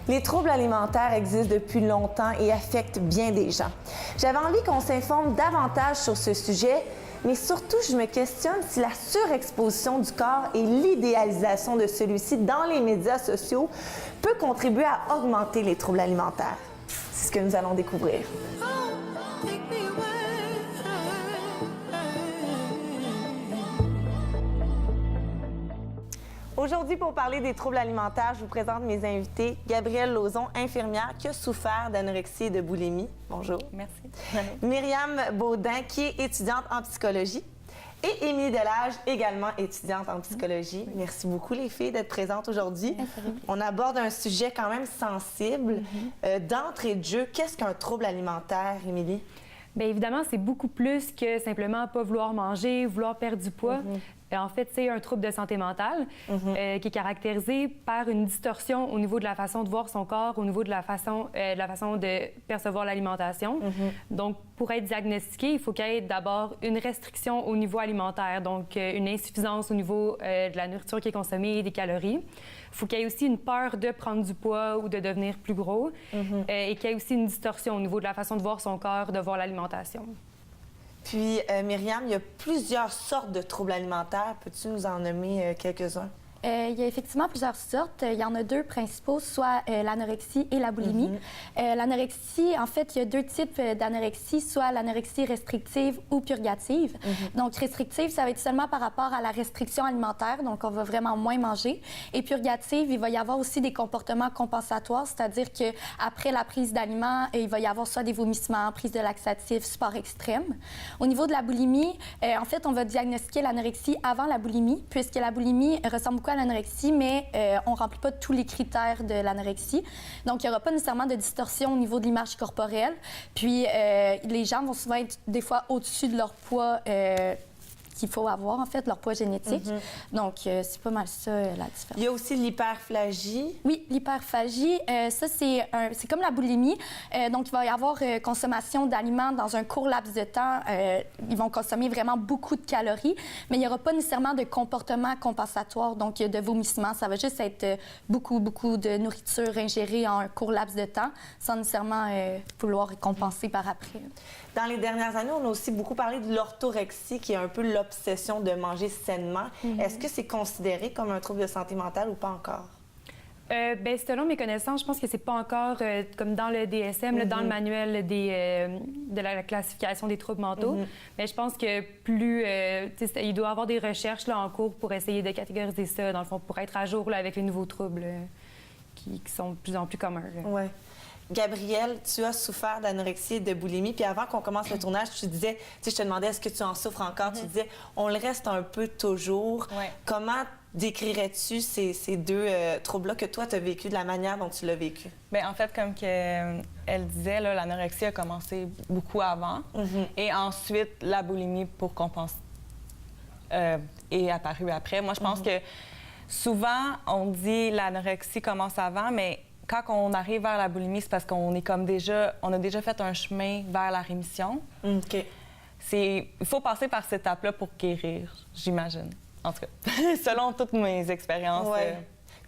Les troubles alimentaires existent depuis longtemps et affectent bien des gens. J'avais envie qu'on s'informe davantage sur ce sujet, mais surtout, je me questionne si la surexposition du corps et l'idéalisation de celui-ci dans les médias sociaux peut contribuer à augmenter les troubles alimentaires. C'est ce que nous allons découvrir. Aujourd'hui, pour parler des troubles alimentaires, je vous présente mes invités. Gabrielle Lauzon, infirmière qui a souffert d'anorexie et de boulimie. Bonjour. Merci. Myriam Baudin, qui est étudiante en psychologie. Et Émilie Delage, également étudiante en psychologie. Merci beaucoup, les filles, d'être présentes aujourd'hui. On aborde un sujet quand même sensible. D'entrée de jeu, qu'est-ce qu'un trouble alimentaire, Émilie? Bien évidemment, c'est beaucoup plus que simplement pas vouloir manger, vouloir perdre du poids. En fait, c'est un trouble de santé mentale qui est caractérisé par une distorsion au niveau de la façon de voir son corps, au niveau de la façon de percevoir l'alimentation. Donc, pour être diagnostiqué, il faut qu'il y ait d'abord une restriction au niveau alimentaire, donc une insuffisance au niveau de la nourriture qui est consommée et des calories. Il faut qu'il y ait aussi une peur de prendre du poids ou de devenir plus gros et qu'il y ait aussi une distorsion au niveau de la façon de voir son corps, de voir l'alimentation. Puis, Myriam, il y a plusieurs sortes de troubles alimentaires. Peux-tu nous en nommer quelques-uns? Il y a effectivement plusieurs sortes. Il y en a deux principaux, soit l'anorexie et la boulimie. L'anorexie, en fait, il y a deux types d'anorexie, soit l'anorexie restrictive ou purgative. Donc, restrictive, ça va être seulement par rapport à la restriction alimentaire, donc on va vraiment moins manger. Et purgative, il va y avoir aussi des comportements compensatoires, c'est-à-dire qu'après la prise d'aliments, il va y avoir soit des vomissements, prise de laxatifs, sport extrême. Au niveau de la boulimie, en fait, on va diagnostiquer l'anorexie avant la boulimie, puisque la boulimie ressemble beaucoup à l'anorexie, mais on ne remplit pas tous les critères de l'anorexie. Donc, il n'y aura pas nécessairement de distorsion au niveau de l'image corporelle. Puis, les gens vont souvent être des fois au-dessus de leur poids qu'il faut avoir, en fait, leur poids génétique. Donc, c'est pas mal ça, la différence. Il y a aussi l'hyperphagie. Oui, l'hyperphagie, ça, c'est comme la boulimie. Donc, il va y avoir consommation d'aliments dans un court laps de temps. Ils vont consommer vraiment beaucoup de calories, mais il n'y aura pas nécessairement de comportement compensatoire, donc de vomissement. Ça va juste être beaucoup de nourriture ingérée en un court laps de temps, sans nécessairement vouloir compenser par après. Dans les dernières années, on a aussi beaucoup parlé de l'orthorexie, qui est un peu l'obsession de manger sainement. Est-ce que c'est considéré comme un trouble de santé mentale ou pas encore? Bien, selon mes connaissances, je pense que c'est pas encore comme dans le DSM, là, dans le manuel de la classification des troubles mentaux. Mais je pense que plus... il doit y avoir des recherches là, en cours pour essayer de catégoriser ça, dans le fond, pour être à jour là, avec les nouveaux troubles qui sont de plus en plus communs. Oui. Gabrielle, tu as souffert d'anorexie et de boulimie. Puis avant qu'on commence le tournage, tu disais, tu sais, je te demandais est-ce que tu en souffres encore. Tu disais, on le reste un peu toujours. Comment décrirais-tu ces deux troubles-là que toi, tu as vécu de la manière dont tu l'as vécu? Bien, en fait, comme elle disait, l'anorexie a commencé beaucoup avant. Et ensuite, la boulimie pour compenser est apparue après. Moi, je pense que souvent, on dit l'anorexie commence avant, mais quand on arrive vers la boulimie, c'est parce qu'on est comme on a déjà fait un chemin vers la rémission. Il faut passer par cette étape-là pour guérir, j'imagine. En tout cas, selon toutes mes expériences.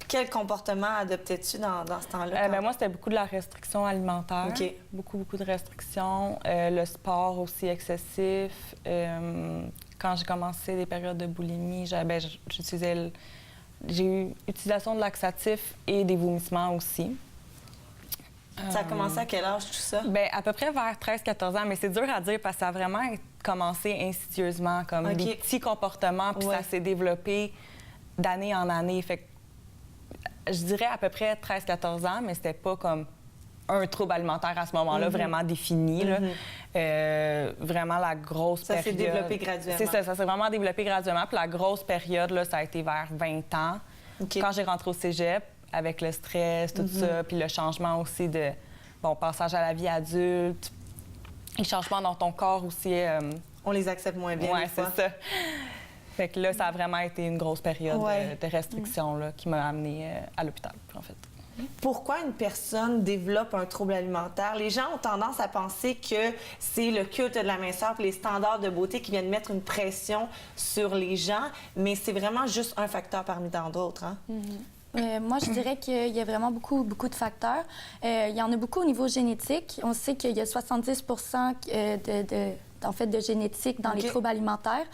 Quel comportement adoptais-tu dans ce temps-là? Moi, c'était beaucoup de la restriction alimentaire. Beaucoup de restrictions. Le sport aussi excessif. Quand j'ai commencé des périodes de boulimie, j'ai eu utilisation de laxatifs et des vomissements aussi. Ça a commencé à quel âge, tout ça? Bien, à peu près vers 13-14 ans, mais c'est dur à dire parce que ça a vraiment commencé insidieusement, comme des petits comportements, puis ça s'est développé d'année en année. Fait que, je dirais à peu près 13-14 ans, mais c'était pas comme un trouble alimentaire à ce moment-là, vraiment défini. Là. Vraiment la grosse période. Ça s'est développé graduellement. C'est ça s'est vraiment développé graduellement. Puis la grosse période, là, ça a été vers 20 ans. Quand j'ai rentré au cégep, avec le stress, tout ça, puis le changement aussi de, passage à la vie adulte, les changements dans ton corps aussi. On les accepte moins bien, des fois. C'est ça. Fait que là, ça a vraiment été une grosse période de restriction là, qui m'a amenée à l'hôpital, en fait. Pourquoi une personne développe un trouble alimentaire? Les gens ont tendance à penser que c'est le culte de la minceur et les standards de beauté qui viennent mettre une pression sur les gens, mais c'est vraiment juste un facteur parmi tant d'autres. Hein? Moi, je dirais qu'il y a vraiment beaucoup de facteurs. Il y en a beaucoup au niveau génétique. On sait qu'il y a 70 en fait, de génétique dans les troubles alimentaires.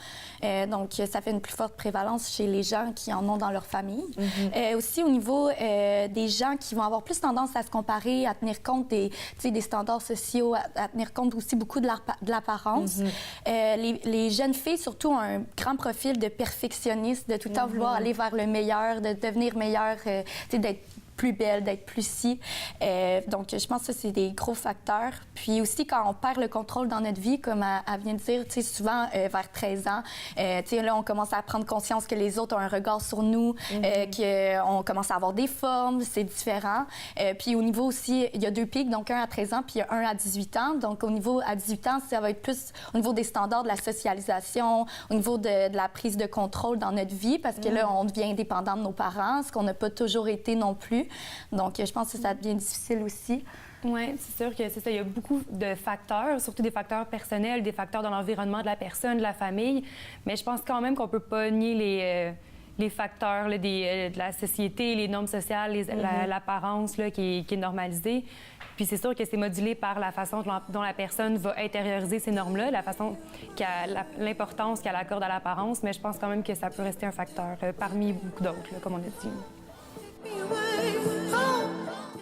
Donc, ça fait une plus forte prévalence chez les gens qui en ont dans leur famille. Aussi, au niveau des gens qui vont avoir plus tendance à se comparer, à tenir compte des standards sociaux, à tenir compte aussi beaucoup de l'apparence. Les jeunes filles, surtout, ont un grand profil de perfectionniste, de tout le temps vouloir aller vers le meilleur, de devenir meilleur, d'être plus belle, d'être plus si. Donc, je pense que ça, c'est des gros facteurs. Puis aussi, quand on perd le contrôle dans notre vie, comme elle vient de dire, tu sais, souvent, vers 13 ans, tu sais, là, on commence à prendre conscience que les autres ont un regard sur nous, qu'on commence à avoir des formes, c'est différent. Puis au niveau aussi, il y a 2 pics, donc un à 13 ans, puis un à 18 ans. Donc, au niveau à 18 ans, ça va être plus au niveau des standards de la socialisation, au niveau de la prise de contrôle dans notre vie, parce que là, on devient indépendant de nos parents, ce qu'on n'a pas toujours été non plus. Donc, je pense que ça devient difficile aussi. Oui, c'est sûr que c'est ça. Il y a beaucoup de facteurs, surtout des facteurs personnels, des facteurs dans l'environnement de la personne, de la famille. Mais je pense quand même qu'on ne peut pas nier les facteurs là, de la société, les normes sociales, l'apparence là, qui est normalisée. Puis c'est sûr que c'est modulé par la façon dont la personne va intérioriser ces normes-là, la façon l'importance qu'elle accorde à l'apparence. Mais je pense quand même que ça peut rester un facteur parmi beaucoup d'autres, là, comme on a dit.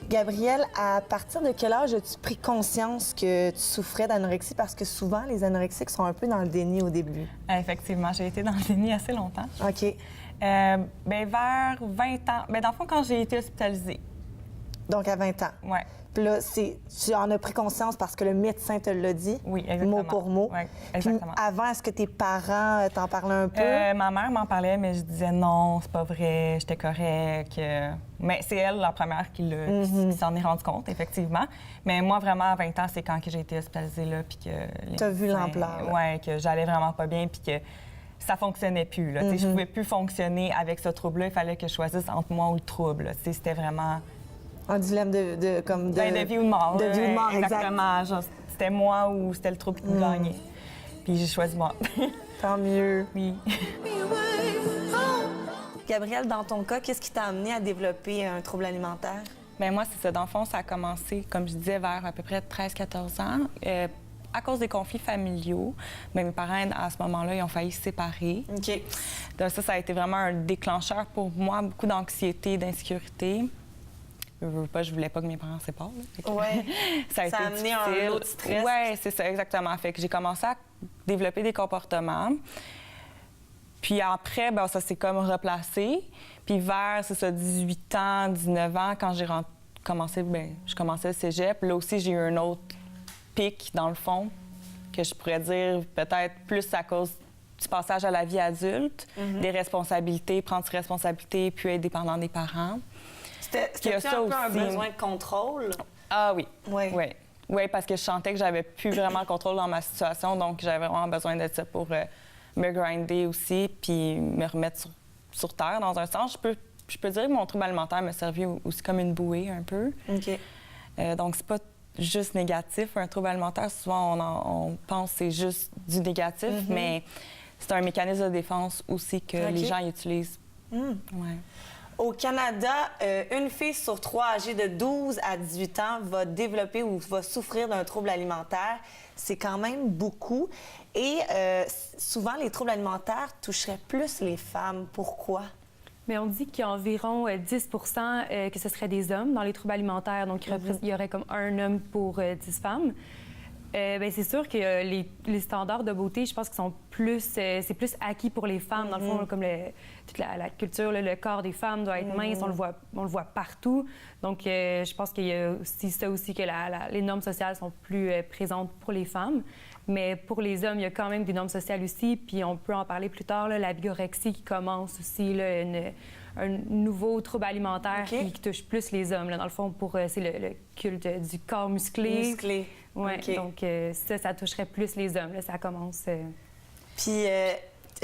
Gabrielle, à partir de quel âge as-tu pris conscience que tu souffrais d'anorexie? Parce que souvent, les anorexiques sont un peu dans le déni au début. Effectivement, j'ai été dans le déni assez longtemps. OK. Bien, vers 20 ans. Bien, dans le fond, quand j'ai été hospitalisée. Donc, à 20 ans. Oui. Puis là, tu en as pris conscience parce que le médecin te l'a dit? Oui, exactement. Mot pour mot? Oui, exactement. Puis avant, est-ce que tes parents t'en parlaient un peu? Ma mère m'en parlait, mais je disais non, c'est pas vrai, j'étais correcte. Mais c'est elle, la première, qui s'en est rendue compte, effectivement. Mais moi, vraiment, à 20 ans, c'est quand que j'ai été hospitalisée, là, puis que... T'as vu l'ampleur? Oui, que j'allais vraiment pas bien, puis que ça fonctionnait plus, là. Je pouvais plus fonctionner avec ce trouble-là. Il fallait que je choisisse entre moi ou le trouble, là. C'était vraiment... Un dilemme de vie ou de mort. De vie ou de mort, exactement. Genre, c'était moi ou c'était le trouble qui me gagnait. Puis j'ai choisi moi. Tant mieux. Oui. Gabrielle, dans ton cas, qu'est-ce qui t'a amené à développer un trouble alimentaire? Bien, moi, c'est ça. Dans le fond, ça a commencé, comme je disais, vers à peu près 13-14 ans. À cause des conflits familiaux, bien, mes parents, à ce moment-là, ils ont failli se séparer. OK. Donc ça a été vraiment un déclencheur pour moi, beaucoup d'anxiété, d'insécurité. Je voulais pas que mes parents se séparent. Ouais. Ça a amené un lot de stress. Oui, c'est ça, exactement. Fait que j'ai commencé à développer des comportements. Puis après, bien, ça s'est comme replacé. Puis vers, c'est ça, 18 ans, 19 ans, quand j'ai commencé, bien, je commençais le cégep. Là aussi, j'ai eu un autre pic, dans le fond, que je pourrais dire peut-être plus à cause du passage à la vie adulte, des responsabilités, prendre ses responsabilités, puis être dépendant des parents. C'était un peu un besoin de contrôle? Ah oui. Oui. Oui. Oui, parce que je sentais que j'avais plus vraiment le contrôle dans ma situation, donc j'avais vraiment besoin de ça pour me grinder aussi, puis me remettre sur terre, dans un sens. Je peux dire que mon trouble alimentaire m'a servi aussi comme une bouée, un peu. OK. Donc, c'est pas juste négatif. Un trouble alimentaire, souvent, on pense que c'est juste du négatif, mais c'est un mécanisme de défense aussi que les gens utilisent. Ouais. Au Canada, une fille sur 3 âgée de 12 à 18 ans va développer ou va souffrir d'un trouble alimentaire. C'est quand même beaucoup. Et souvent, les troubles alimentaires toucheraient plus les femmes. Pourquoi? Mais on dit qu'il y a environ 10 que ce serait des hommes dans les troubles alimentaires. Donc, il y aurait comme un homme pour 10 femmes. Bien, c'est sûr que les standards de beauté, je pense qu'ils sont plus... c'est plus acquis pour les femmes. Dans le fond, comme toute la culture, le corps des femmes doit être mince. On le voit partout. Donc, je pense qu'il y a aussi ça aussi, que les normes sociales sont plus présentes pour les femmes. Mais pour les hommes, il y a quand même des normes sociales aussi. Puis on peut en parler plus tard, là, la bigorexie qui commence aussi, là, un nouveau trouble alimentaire qui touche plus les hommes. Là, dans le fond, c'est le culte du corps musclé. Oui, donc ça toucherait plus les hommes. Là, ça commence... Puis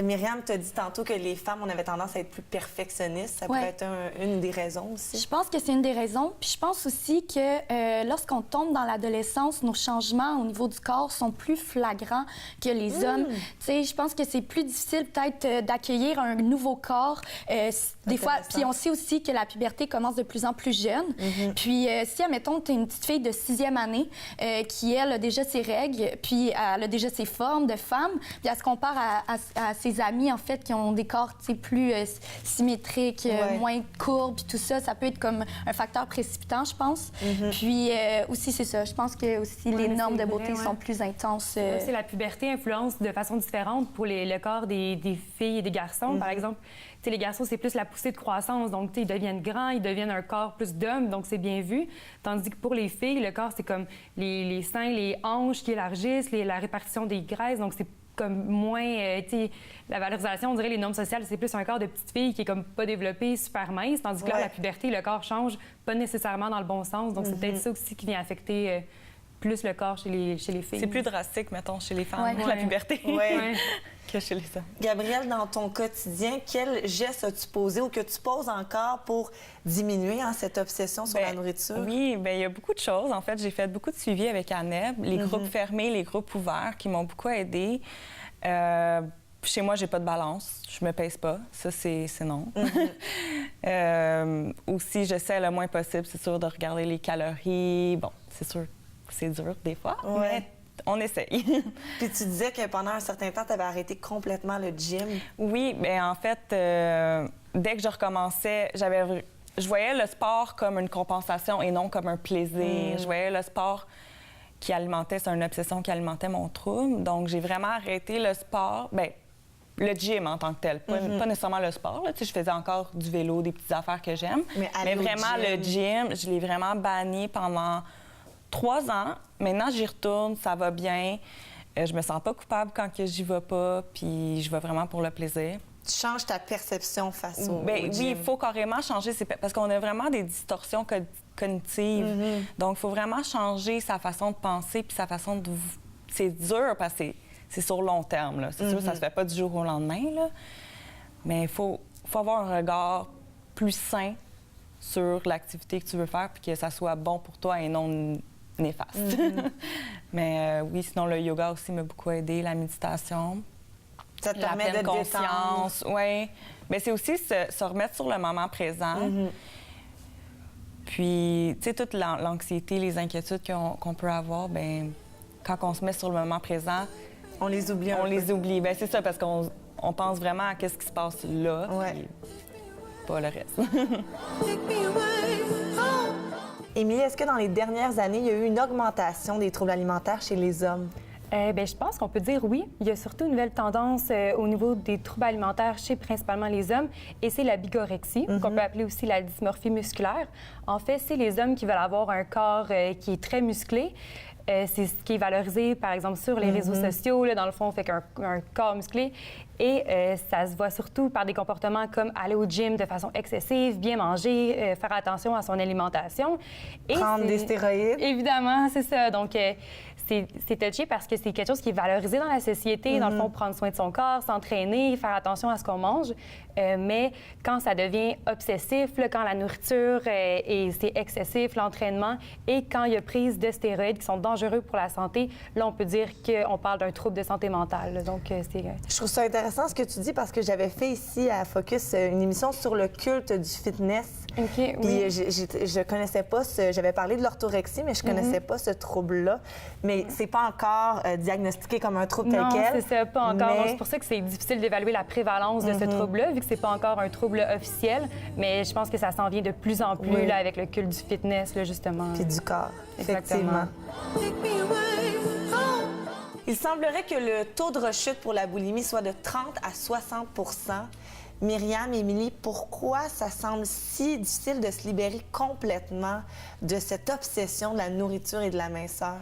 Myriam t'a dit tantôt que les femmes, on avait tendance à être plus perfectionnistes. Ça pourrait être une des raisons aussi. Je pense que c'est une des raisons. Puis je pense aussi que lorsqu'on tombe dans l'adolescence, nos changements au niveau du corps sont plus flagrants que les hommes. Tu sais, je pense que c'est plus difficile peut-être d'accueillir un nouveau corps. Des fois, puis on sait aussi que la puberté commence de plus en plus jeune. Puis si, admettons, tu es une petite fille de 6e année qui, elle, a déjà ses règles, puis elle a déjà ses formes de femme, puis elle se compare à ses amis, en fait, qui ont des corps plus symétriques, moins courbes, puis tout ça, ça peut être comme un facteur précipitant, je pense. Puis aussi, c'est ça, je pense que aussi les normes de beauté sont plus intenses. C'est la puberté influence de façon différente pour le corps des filles et des garçons. Par exemple, les garçons, c'est plus la poussée de croissance, donc ils deviennent grands, ils deviennent un corps plus d'homme, donc c'est bien vu. Tandis que pour les filles, le corps, c'est comme les seins, les hanches qui élargissent, la répartition des graisses, donc c'est comme moins, la valorisation, on dirait les normes sociales, c'est plus un corps de petite fille qui est comme pas développé, super mince, tandis que là, la puberté, le corps change pas nécessairement dans le bon sens, donc c'est peut-être ça aussi qui vient affecter plus le corps chez les filles. C'est plus drastique, mettons, chez les femmes, la puberté, que chez les hommes. Gabrielle, dans ton quotidien, quel geste as-tu posé ou que tu poses encore pour diminuer cette obsession sur la nourriture? Oui, bien, il y a beaucoup de choses. En fait, j'ai fait beaucoup de suivi avec ANEB, les groupes fermés, les groupes ouverts qui m'ont beaucoup aidée. Chez moi, j'ai pas de balance. Je me pèse pas. Ça, c'est non. Aussi, j'essaie le moins possible, c'est sûr, de regarder les calories. Bon, c'est sûr que c'est dur des fois, mais on essaye. Puis tu disais que pendant un certain temps, tu avais arrêté complètement le gym. Oui, bien, en fait, dès que je recommençais, je voyais le sport comme une compensation et non comme un plaisir. Je voyais le sport qui alimentait, c'est une obsession qui alimentait mon trouble. Donc, j'ai vraiment arrêté le sport, bien, le gym en tant que tel, pas nécessairement le sport. Là. Tu sais, je faisais encore du vélo, des petites affaires que j'aime. Mais vraiment, le gym, je l'ai vraiment banni pendant 3 ans. Maintenant, j'y retourne, ça va bien. Je me sens pas coupable quand j'y vais pas, puis je vais vraiment pour le plaisir. Tu changes ta perception face au gym. Oui, il faut carrément changer, parce qu'on a vraiment des distorsions cognitives. Donc, il faut vraiment changer sa façon de penser puis sa façon de... C'est dur parce que c'est sur long terme, là. C'est sûr, ça se fait pas du jour au lendemain, là. Mais il faut avoir un regard plus sain sur l'activité que tu veux faire puis que ça soit bon pour toi et non néfaste. Mais oui, sinon, le yoga aussi m'a beaucoup aidé, la méditation. Ça te permet de conscience, oui. Mais c'est aussi se remettre sur le moment présent. Puis, tu sais, toute l'anxiété, les inquiétudes qu'on peut avoir, bien, quand on se met sur le moment présent... On les oublie un peu. On les oublie. Bien, c'est ça, parce qu'on pense vraiment à ce qui se passe là, puis pas le reste. Émilie, est-ce que dans les dernières années, il y a eu une augmentation des troubles alimentaires chez les hommes? Bien, je pense qu'on peut dire oui. Il y a surtout une nouvelle tendance au niveau des troubles alimentaires chez principalement les hommes, et c'est la bigorexie, qu'on peut appeler aussi la dysmorphie musculaire. En fait, c'est les hommes qui veulent avoir un corps qui est très musclé. C'est ce qui est valorisé, par exemple, sur les réseaux sociaux. Là, dans le fond, on fait qu'un corps musclé. Et ça se voit surtout par des comportements comme aller au gym de façon excessive, bien manger, faire attention à son alimentation. Et prendre des stéroïdes. Évidemment, c'est ça. Donc, c'est touché parce que c'est quelque chose qui est valorisé dans la société. Dans le fond, prendre soin de son corps, s'entraîner, faire attention à ce qu'on mange. Mais quand ça devient obsessif, là, quand la nourriture c'est excessif, l'entraînement, et quand il y a prise de stéroïdes qui sont dangereux pour la santé, là, on peut dire qu'on parle d'un trouble de santé mentale. Là. Donc, Je trouve ça intéressant ce que tu dis parce que j'avais fait ici à Focus une émission sur le culte du fitness. OK, oui. Puis je connaissais pas j'avais parlé de l'orthorexie, mais je connaissais pas ce trouble-là. Mais c'est pas encore diagnostiqué comme un trouble tel quel. Non, c'est ça, pas encore. Donc, c'est pour ça que c'est difficile d'évaluer la prévalence de ce trouble-là, vu que c'est pas encore un trouble officiel. Mais je pense que ça s'en vient de plus en plus là, avec le culte du fitness, là, justement. Puis du corps, Exactement. effectivement. Il semblerait que le taux de rechute pour la boulimie soit de 30 à 60 Myriam, Émilie, pourquoi ça semble si difficile de se libérer complètement de cette obsession de la nourriture et de la minceur?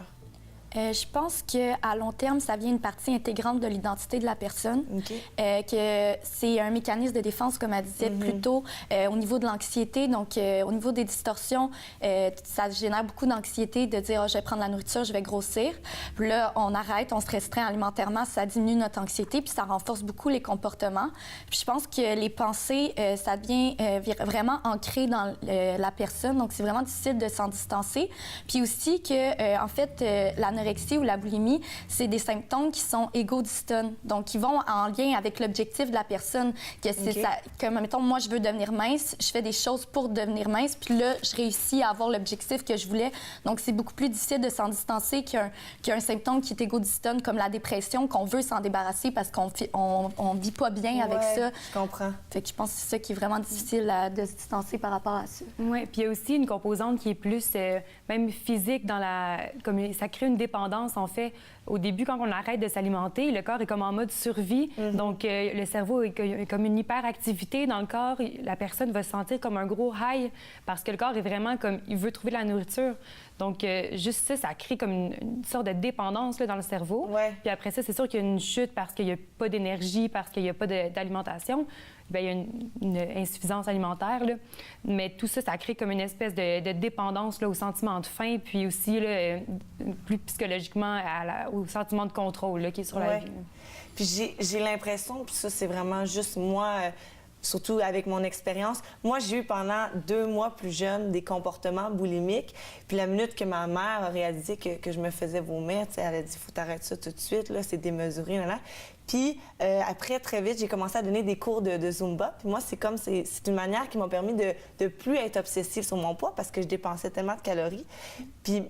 Je pense qu'à long terme, ça devient une partie intégrante de l'identité de la personne. OK. Que c'est un mécanisme de défense, comme elle disait plus tôt, au niveau de l'anxiété. Donc, au niveau des distorsions, ça génère beaucoup d'anxiété de dire je vais prendre la nourriture, je vais grossir. Puis là, on arrête, on se restreint alimentairement, ça diminue notre anxiété, puis ça renforce beaucoup les comportements. Puis je pense que les pensées, ça devient vraiment ancré dans la personne. Donc, c'est vraiment difficile de s'en distancer. Puis aussi que, en fait, l'anorexie ou la boulimie, c'est des symptômes qui sont égo-distones. Donc, qui vont en lien avec l'objectif de la personne. Que c'est ça, comme, mettons, moi, je veux devenir mince, je fais des choses pour devenir mince, puis là, je réussis à avoir l'objectif que je voulais. Donc, c'est beaucoup plus difficile de s'en distancer qu'un symptôme qui est égo-distone, comme la dépression, qu'on veut s'en débarrasser parce qu'on vit pas bien avec ça. Je comprends. Fait que je pense que c'est ça qui est vraiment difficile de se distancer par rapport à ça. Oui, puis il y a aussi une composante qui est plus même physique dans comme ça crée une dépendance en fait. Au début, quand on arrête de s'alimenter, le corps est comme en mode survie. Donc, le cerveau est comme une hyperactivité dans le corps. La personne va se sentir comme un gros high parce que le corps est vraiment comme... Il veut trouver de la nourriture. Donc, juste ça crée comme une sorte de dépendance là, dans le cerveau. Ouais. Puis après ça, c'est sûr qu'il y a une chute parce qu'il n'y a pas d'énergie, parce qu'il n'y a pas d'alimentation. Bien, il y a une insuffisance alimentaire. Là. Mais tout ça, ça crée comme une espèce de dépendance là, au sentiment de faim, puis aussi là, plus psychologiquement au sentiment de contrôle là, qui est sur la vie. Puis j'ai l'impression, puis ça, c'est vraiment juste moi, surtout avec mon expérience. Moi, j'ai eu pendant 2 mois plus jeune des comportements boulimiques. Puis la minute que ma mère a réalisé que je me faisais vomir, elle a dit « Faut t'arrêter ça tout de suite, là, c'est démesuré. » Puis après, très vite, j'ai commencé à donner des cours de Zumba. Puis moi, c'est une manière qui m'a permis de plus être obsessive sur mon poids parce que je dépensais tellement de calories. Puis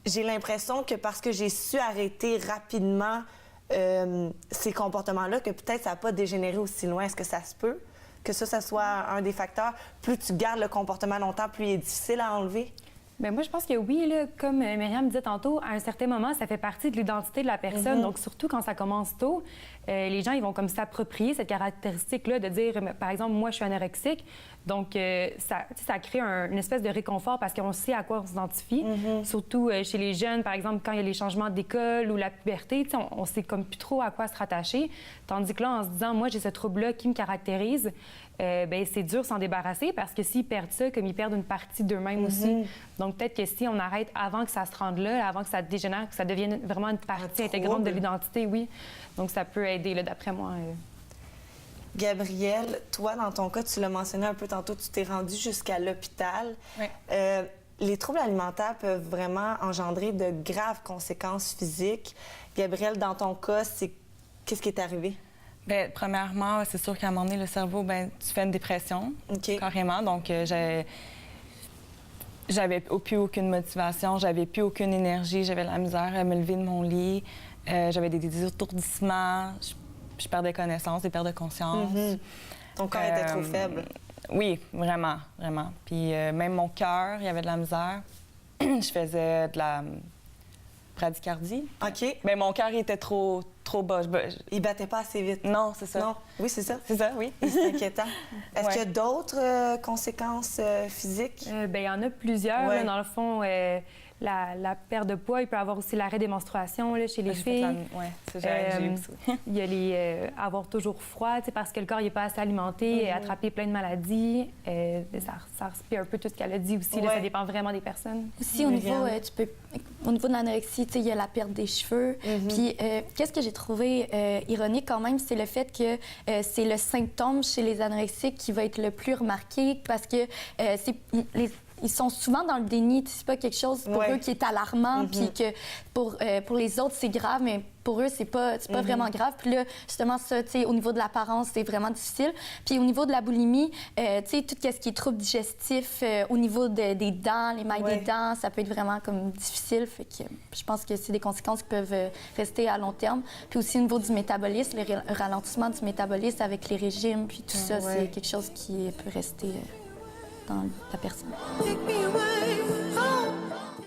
j'ai l'impression que parce que j'ai su arrêter rapidement ces comportements-là, que peut-être ça n'a pas dégénéré aussi loin. Est-ce que ça se peut? Que ça soit un des facteurs? Plus tu gardes le comportement longtemps, plus il est difficile à enlever? Bien, moi, je pense que oui, là, comme Myriam disait tantôt, à un certain moment, ça fait partie de l'identité de la personne. Donc, surtout quand ça commence tôt, les gens, ils vont comme s'approprier cette caractéristique-là de dire, par exemple, moi, je suis anorexique. Donc, ça crée une espèce de réconfort parce qu'on sait à quoi on s'identifie. Surtout chez les jeunes, par exemple, quand il y a les changements d'école ou la puberté, on sait comme plus trop à quoi se rattacher. Tandis que là, en se disant, moi, j'ai ce trouble-là qui me caractérise, bien, c'est dur de s'en débarrasser parce que s'ils perdent ça, comme ils perdent une partie d'eux-mêmes aussi. Donc, peut-être que si on arrête avant que ça se rende là, avant que ça dégénère, que ça devienne vraiment une partie intégrante de l'identité, oui. Donc, ça peut aider, là, d'après moi. Gabrielle, toi, dans ton cas, tu l'as mentionné un peu tantôt, tu t'es rendue jusqu'à l'hôpital. Oui. Les troubles alimentaires peuvent vraiment engendrer de graves conséquences physiques. Gabrielle, dans ton cas, qu'est-ce qui est arrivé? Bien, premièrement, c'est sûr qu'à un moment donné, le cerveau, bien, tu fais une dépression, carrément. Donc, j'avais plus aucune motivation, j'avais plus aucune énergie, j'avais la misère à me lever de mon lit, j'avais des étourdissements, je perdais connaissance, des pertes de conscience. Ton corps était trop faible? Oui, vraiment, vraiment. Puis même mon cœur, il y avait de la misère. Je faisais de la bradycardie. OK. Mais mon cœur, il était trop bas. Il battait pas assez vite? Non, c'est ça. Non? Oui, c'est ça? C'est ça, oui. C'est inquiétant. Est-ce qu'il y a d'autres conséquences physiques? Bien, il y en a plusieurs. Ouais. Là, dans le fond, la perte de poids, il peut y avoir aussi l'arrêt des menstruations là, chez les filles. Oui, c'est j'ai eu aussi. Il y a avoir toujours froid, parce que le corps n'est pas assez alimenté, attraper plein de maladies. Ça respire un peu tout ce qu'elle a dit aussi. Là, ça dépend vraiment des personnes. Aussi, au niveau, au niveau de l'anorexie, il y a la perte des cheveux. Puis, qu'est-ce que j'ai trouvé ironique quand même, c'est le fait que c'est le symptôme chez les anorexiques qui va être le plus remarqué parce que ils sont souvent dans le déni. C'est pas quelque chose pour eux qui est alarmant, puis que pour les autres, c'est grave, mais pour eux, c'est pas vraiment grave. Puis là, justement, ça, tu sais, au niveau de l'apparence, c'est vraiment difficile. Puis au niveau de la boulimie, tu sais, tout ce qui est trouble digestif, au niveau des dents, les mailles des dents, ça peut être vraiment comme difficile. Fait que je pense que c'est des conséquences qui peuvent rester à long terme. Puis aussi au niveau du métabolisme, le ralentissement du métabolisme avec les régimes, puis tout ça, c'est quelque chose qui peut rester dans la personne.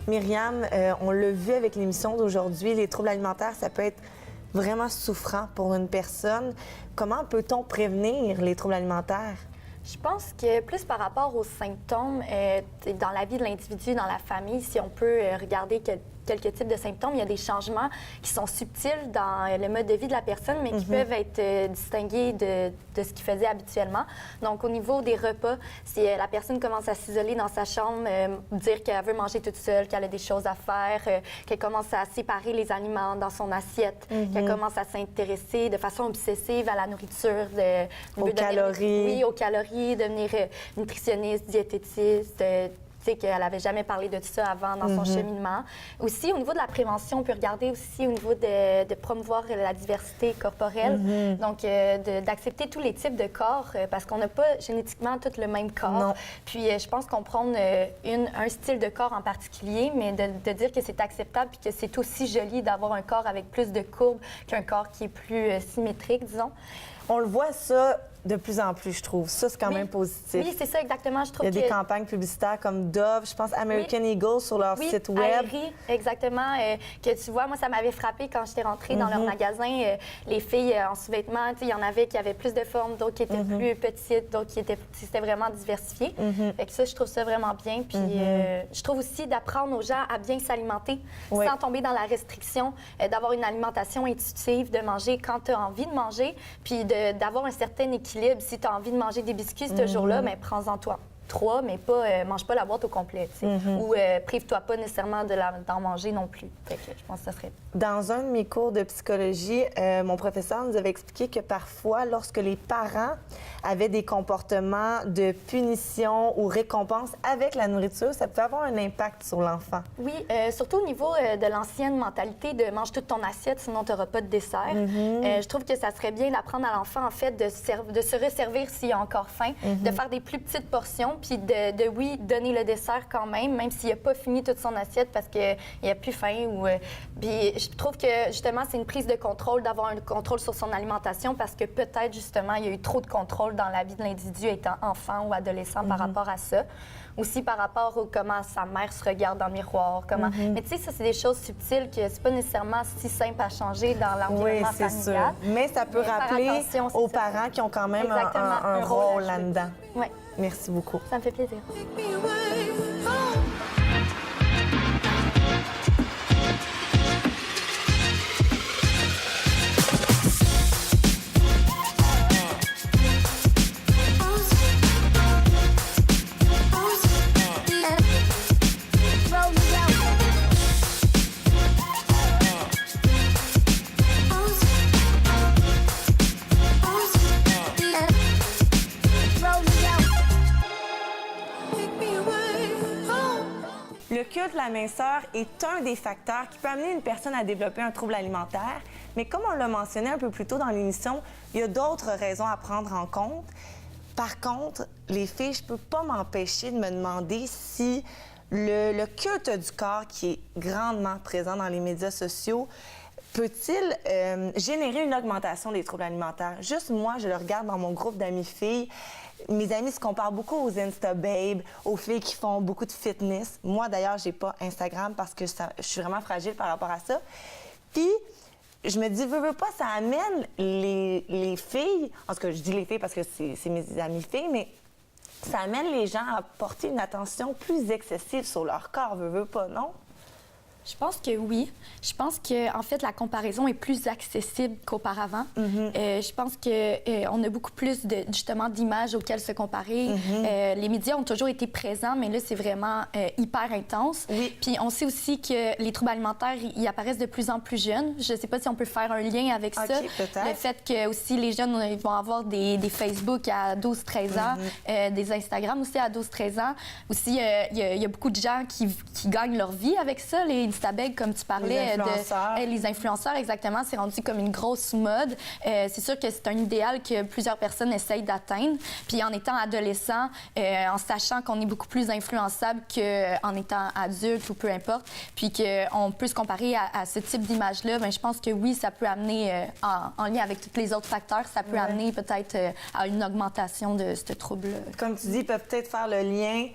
Myriam, on l'a vu avec l'émission d'aujourd'hui, les troubles alimentaires, ça peut être vraiment souffrant pour une personne. Comment peut-on prévenir les troubles alimentaires? Je pense que plus par rapport aux symptômes, dans la vie de l'individu, dans la famille, si on peut regarder quelques types de symptômes. Il y a des changements qui sont subtils dans le mode de vie de la personne, mais qui peuvent être distingués de ce qu'il faisait habituellement. Donc, au niveau des repas, si la personne commence à s'isoler dans sa chambre, dire qu'elle veut manger toute seule, qu'elle a des choses à faire, qu'elle commence à séparer les aliments dans son assiette, qu'elle commence à s'intéresser de façon obsessive à la nourriture, aux calories. Oui, aux calories, devenir nutritionniste, diététiste, tu sais, qu'elle n'avait jamais parlé de tout ça avant dans son cheminement. Aussi, au niveau de la prévention, on peut regarder aussi au niveau de promouvoir la diversité corporelle, donc d'accepter tous les types de corps, parce qu'on n'a pas génétiquement tous le même corps. Non. Puis je pense qu'on prône un style de corps en particulier, mais de dire que c'est acceptable puis que c'est aussi joli d'avoir un corps avec plus de courbes qu'un corps qui est plus symétrique, disons. On le voit ça de plus en plus, je trouve. Ça, c'est quand même positif. Oui, c'est ça exactement. Je trouve Il y a des campagnes publicitaires comme Dove, je pense American Eagle sur leur site web. Aérie, exactement. Que tu vois, moi, ça m'avait frappé quand j'étais rentrée dans leur magasin. Les filles en sous-vêtements, il y en avait qui avaient plus de forme, d'autres qui étaient plus petites, d'autres qui étaient... C'était vraiment diversifié. Fait que ça, je trouve ça vraiment bien. Puis je trouve aussi d'apprendre aux gens à bien s'alimenter sans tomber dans la restriction, d'avoir une alimentation intuitive, de manger quand tu as envie de manger, puis d'avoir un certain équilibre. Si tu as envie de manger des biscuits ce jour-là, mais prends-en toi 3, mais pas mange pas la boîte au complet. Ou prive-toi pas nécessairement d'en manger non plus. Fait que je pense que ça serait... Dans un de mes cours de psychologie, mon professeur nous avait expliqué que parfois, lorsque les parents avaient des comportements de punition ou récompense avec la nourriture, ça pouvait avoir un impact sur l'enfant. Oui, surtout au niveau de l'ancienne mentalité de mange toute ton assiette, sinon tu n'auras pas de dessert. Je trouve que ça serait bien d'apprendre à l'enfant, en fait, de se resservir s'il a encore faim, de faire des plus petites portions, puis oui, donner le dessert quand même s'il n'a pas fini toute son assiette parce qu'il n'a plus faim. Puis je trouve que, justement, c'est une prise de contrôle, d'avoir un contrôle sur son alimentation parce que peut-être, justement, il y a eu trop de contrôle dans la vie de l'individu étant enfant ou adolescent par rapport à ça. Aussi par rapport à comment sa mère se regarde dans le miroir. Mais tu sais, ça, c'est des choses subtiles que c'est pas nécessairement si simple à changer dans l'environnement familial. Sûr. Mais ça peut rappeler aux parents qui ont quand même un rôle là-dedans. Oui. Merci beaucoup. Ça me fait plaisir. Le culte de la minceur est un des facteurs qui peut amener une personne à développer un trouble alimentaire. Mais comme on l'a mentionné un peu plus tôt dans l'émission, il y a d'autres raisons à prendre en compte. Par contre, les filles, je ne peux pas m'empêcher de me demander si le culte du corps qui est grandement présent dans les médias sociaux peut-il générer une augmentation des troubles alimentaires? Juste moi, je le regarde dans mon groupe d'amis filles. Mes amis se comparent beaucoup aux Instababes, aux filles qui font beaucoup de fitness. Moi, d'ailleurs, j'ai pas Instagram parce que je suis vraiment fragile par rapport à ça. Puis, je me dis, veux pas, ça amène les filles, en tout cas, je dis les filles parce que c'est mes amies filles, mais ça amène les gens à porter une attention plus excessive sur leur corps, veux pas, non? Je pense que oui. Je pense que en fait la comparaison est plus accessible qu'auparavant. Je pense que on a beaucoup plus justement d'images auxquelles se comparer. Les médias ont toujours été présents, mais là c'est vraiment hyper intense. Puis on sait aussi que les troubles alimentaires ils apparaissent de plus en plus jeunes. Je sais pas si on peut faire un lien avec ça. Le fait que aussi les jeunes ils vont avoir des Facebook à 12-13 ans, des Instagram aussi à 12-13 ans. Aussi il y a beaucoup de gens qui gagnent leur vie avec ça. Les Instabag, comme tu parlais, les influenceurs, exactement, c'est rendu comme une grosse mode. C'est sûr que c'est un idéal que plusieurs personnes essayent d'atteindre. Puis en étant adolescent, en sachant qu'on est beaucoup plus influençable qu'en étant adulte ou peu importe, puis qu'on peut se comparer à ce type d'image-là, bien, je pense que oui, ça peut amener, en lien avec tous les autres facteurs, ça peut amener peut-être à une augmentation de ce trouble. Comme tu dis, ils peuvent peut-être faire le lien.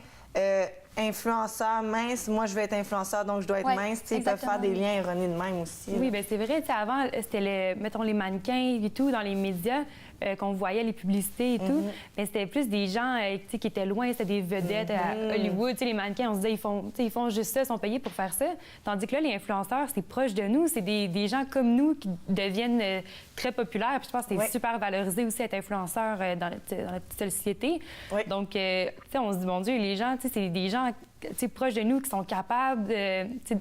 Influenceur mince, moi je veux être influenceur donc je dois être mince. Ils peuvent faire des liens erronés de même aussi. Oui, bien c'est vrai. Avant, c'était mettons les mannequins et tout dans les médias. qu'on voyait les publicités et tout. Mais c'était plus des gens tu sais, qui étaient loin, c'était des vedettes à Hollywood. Tu sais, les mannequins, on se disait, ils font juste ça, ils sont payés pour faire ça. Tandis que là, les influenceurs, c'est proche de nous. C'est des gens comme nous qui deviennent très populaires. Puis je pense que c'est super valorisé aussi être influenceur dans la petite société. Donc, tu sais, on se dit, mon Dieu, les gens, tu sais, c'est des gens proches de nous qui sont capables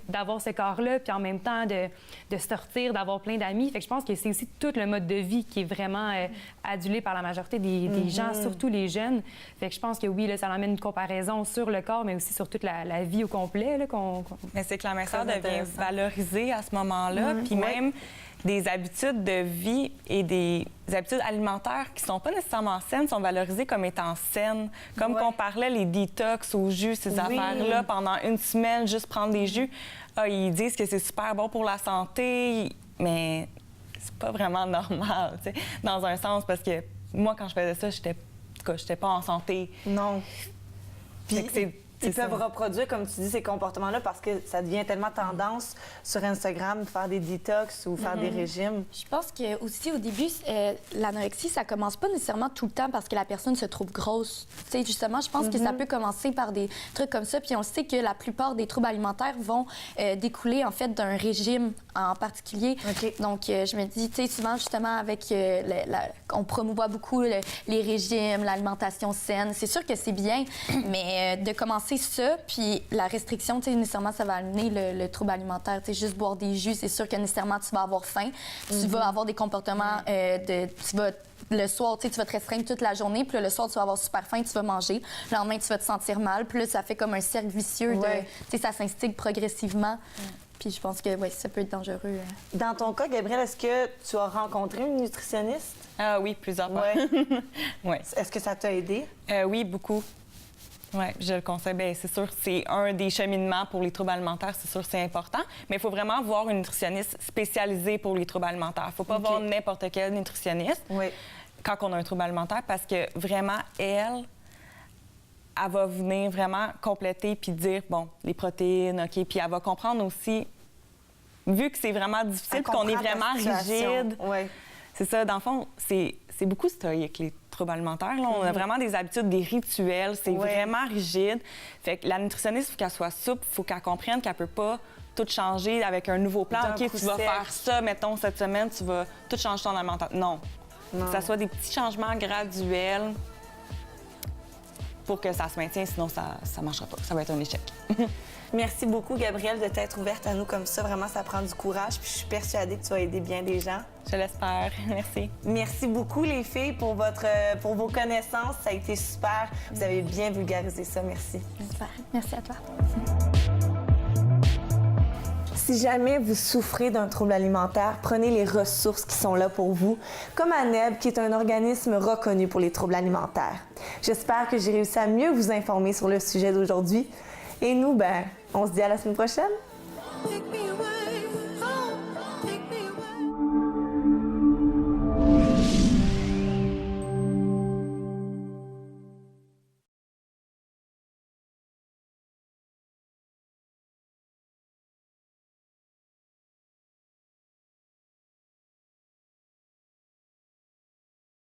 d'avoir ce corps-là, puis en même temps de sortir, d'avoir plein d'amis. Fait que je pense que c'est aussi tout le mode de vie qui est vraiment adulé par la majorité des gens, surtout les jeunes. Fait que je pense que oui, là, ça amène une comparaison sur le corps, mais aussi sur toute la vie au complet. Là, Mais c'est que la minceur devient valorisée à ce moment-là, puis même des habitudes de vie et des habitudes alimentaires qui sont pas nécessairement saines sont valorisées comme étant saines. Comme qu'on parlait, les détox au jus, ces affaires-là, pendant une semaine, juste prendre des jus. Ils disent que c'est super bon pour la santé, mais c'est pas vraiment normal, tu sais, dans un sens, parce que moi, quand je faisais ça, j'étais pas en santé. Non. Puis, ils ça. peuvent reproduire, comme tu dis, ces comportements-là parce que ça devient tellement tendance sur Instagram, faire des détox ou faire des régimes. Je pense que aussi au début, l'anorexie, ça commence pas nécessairement tout le temps parce que la personne se trouve grosse. Tu sais, justement, je pense que ça peut commencer par des trucs comme ça. Puis on sait que la plupart des troubles alimentaires vont découler en fait d'un régime en particulier. Donc, je me dis, tu sais, souvent justement avec, on promouvoit beaucoup les régimes, l'alimentation saine. C'est sûr que c'est bien, mais de commencer ça, puis la restriction, tu sais, nécessairement, ça va amener le trouble alimentaire. Tu sais, juste boire des jus, c'est sûr que nécessairement, tu vas avoir faim. Tu vas avoir des comportements le soir, tu vas te restreindre toute la journée, puis là, le soir, tu vas avoir super faim, tu vas manger. Le lendemain, tu vas te sentir mal. Puis là, ça fait comme un cercle vicieux. Tu sais, ça s'instigue progressivement. Puis je pense que ça peut être dangereux. Dans ton cas, Gabrielle, est-ce que tu as rencontré une nutritionniste? Oui, plusieurs fois. Ouais. Est-ce que ça t'a aidé? Oui, beaucoup. Oui, je le conseille. Bien, c'est sûr, c'est un des cheminements pour les troubles alimentaires. C'est sûr, c'est important. Mais il faut vraiment voir une nutritionniste spécialisée pour les troubles alimentaires. Il ne faut pas voir n'importe quel nutritionniste quand on a un trouble alimentaire parce que vraiment, elle va venir vraiment compléter puis dire, bon, les protéines, OK. Puis elle va comprendre aussi, vu que c'est vraiment difficile, qu'on est vraiment rigide. C'est ça, dans le fond, c'est beaucoup stoïque, les troubles alimentaires. Là. On a vraiment des habitudes, des rituels. C'est vraiment rigide. Fait que la nutritionniste, il faut qu'elle soit souple, il faut qu'elle comprenne qu'elle peut pas tout changer avec un nouveau plan. OK, tu vas faire ça, mettons, cette semaine, tu vas tout changer ton alimentation. Non. Que ça soit des petits changements graduels pour que ça se maintienne, sinon ça ne marchera pas. Ça va être un échec. Merci beaucoup, Gabrielle, de t'être ouverte à nous comme ça. Vraiment, ça prend du courage. Puis je suis persuadée que tu vas aider bien des gens. Je l'espère. Merci. Merci beaucoup, les filles, pour vos connaissances. Ça a été super. Vous avez bien vulgarisé ça. Merci. Merci à toi. Si jamais vous souffrez d'un trouble alimentaire, prenez les ressources qui sont là pour vous, comme ANEB, qui est un organisme reconnu pour les troubles alimentaires. J'espère que j'ai réussi à mieux vous informer sur le sujet d'aujourd'hui. Et nous, on se dit à la semaine prochaine.